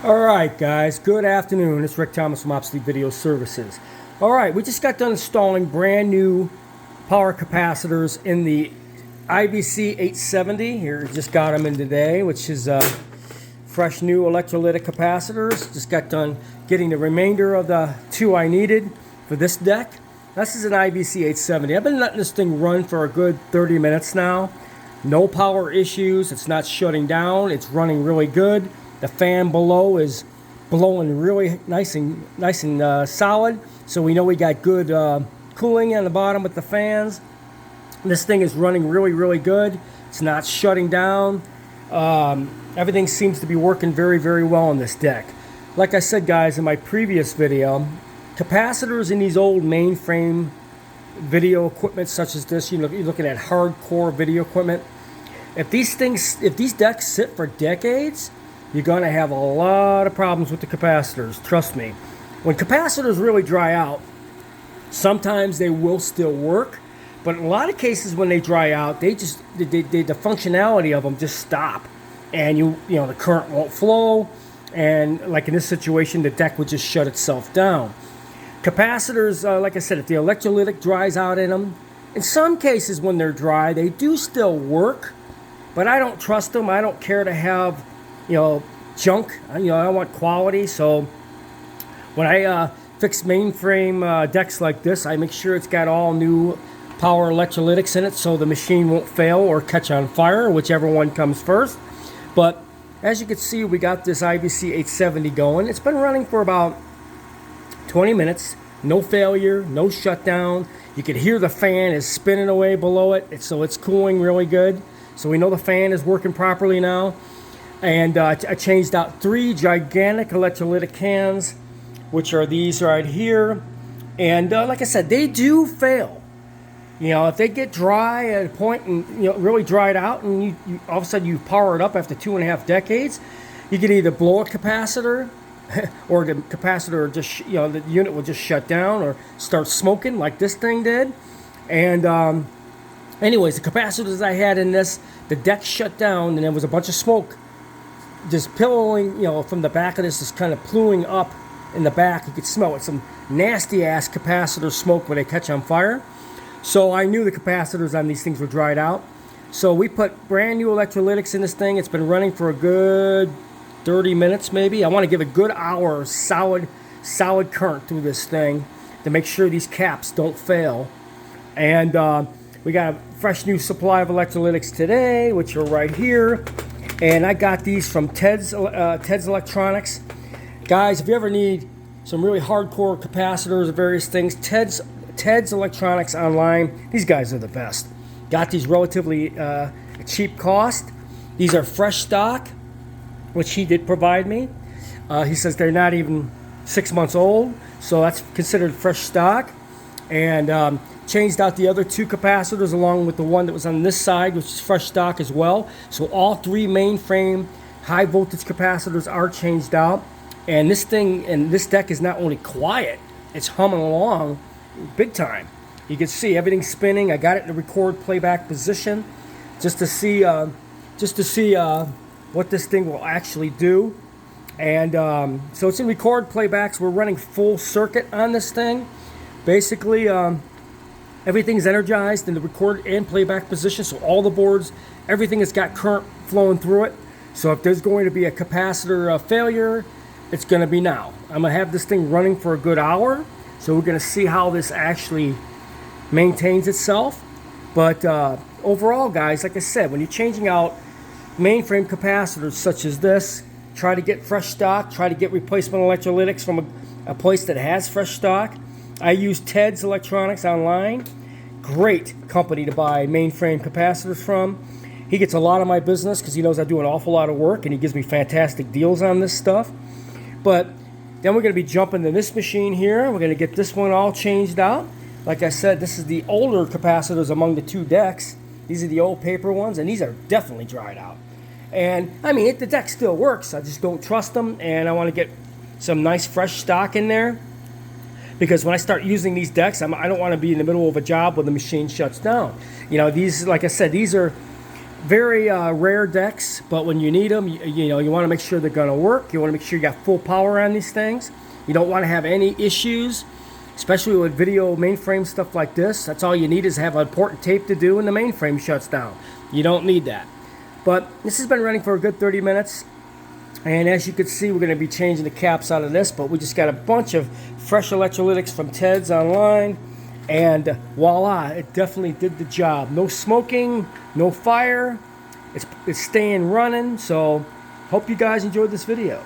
Alright guys, good afternoon. It's Rick Thomas from Obsolete Video Services. Alright, we just got done installing brand new power capacitors in the IBC 870. Here, just got them in today, which is fresh new electrolytic capacitors. Just got done getting the remainder of the two I needed for this deck. This is an IBC 870. I've been letting this thing run for a good 30 minutes now. No power issues. It's not shutting down. It's running really good. The fan below is blowing really nice and solid, so we know we got good cooling on the bottom with the fans. This thing is running really good. It's not shutting down. Everything seems to be working very well on this deck. Like I said, guys, in my previous video, capacitors in these old mainframe video equipment such as this, you're looking at hardcore video equipment. If these decks sit for decades, you're going to have a lot of problems with the capacitors, trust me. When capacitors really dry out, sometimes they will still work, but in a lot of cases when they dry out, the functionality of them just stop, and you know the current won't flow, and like in this situation, the deck would just shut itself down. Capacitors, like I said, if the electrolytic dries out in them, in some cases when they're dry, they do still work, but I don't trust them. I don't care to have junk. I want quality. So when I fix mainframe decks like this, I make sure it's got all new power electrolytics in it so the machine won't fail or catch on fire, whichever one comes first. But as you can see, we got this IBC 870 going. It's been running for about 20 minutes. No failure, no shutdown. You can hear the fan is spinning away below it, so it's cooling really good. So we know the fan is working properly now. And I changed out 3 gigantic electrolytic cans, which are these right here. And like I said, they do fail. If they get dry at a point and really dried out, and you all of a sudden you power it up after 2.5 decades, you can either blow a capacitor, or the capacitor just the unit will just shut down or start smoking like this thing did. And anyways, the capacitors I had in this, the deck shut down, and there was a bunch of smoke just pillowing, from the back of this, is kind of pluing up in the back. You could smell it, some nasty ass capacitor smoke when they catch on fire. So I knew the capacitors on these things were dried out. So we put brand new electrolytics in this thing. It's been running for a good 30 minutes maybe. I want to give a good hour of solid current through this thing to make sure these caps don't fail. And we got a fresh new supply of electrolytics today, which are right here. And I got these from Ted's Electronics. Guys, if you ever need some really hardcore capacitors or various things, Ted's Electronics online, these guys are the best. Got these relatively cheap cost. These are fresh stock, which he did provide me. He says they're not even 6 months old, so that's considered fresh stock. And changed out the other 2 capacitors along with the one that was on this side, which is fresh stock as well. So all 3 mainframe high voltage capacitors are changed out. And this deck is not only quiet, it's humming along big time. You can see everything spinning. I got it in the record playback position just to see what this thing will actually do. And so it's in record playbacks. We're running full circuit on this thing. Basically, everything's energized in the record and playback position, so all the boards, everything has got current flowing through it. So if there's going to be a capacitor failure, it's going to be now. I'm going to have this thing running for a good hour, so we're going to see how this actually maintains itself. But overall, guys, like I said, when you're changing out mainframe capacitors such as this, try to get fresh stock, try to get replacement electrolytics from a place that has fresh stock. I use Ted's Electronics online. Great company to buy mainframe capacitors from. He gets a lot of my business because he knows I do an awful lot of work, and he gives me fantastic deals on this stuff. But then we're going to be jumping to this machine here. We're going to get this one all changed out. Like I said, this is the older capacitors among the 2 decks. These are the old paper ones, and these are definitely dried out. And I mean, the deck still works. I just don't trust them, and I want to get some nice fresh stock in there. Because when I start using these decks, I don't want to be in the middle of a job when the machine shuts down. These, like I said, these are Very rare decks, but when you need them, you want to make sure they're going to work. You want to make sure you got full power on these things. You don't want to have any issues, especially with video mainframe stuff like this. That's all you need is have important tape to do when the mainframe shuts down. You don't need that. But this has been running for a good 30 minutes. And as you can see, we're going to be changing the caps out of this, but we just got a bunch of fresh electrolytics from Ted's online. And voila, it definitely did the job. No smoking, no fire. It's staying running. So hope you guys enjoyed this video.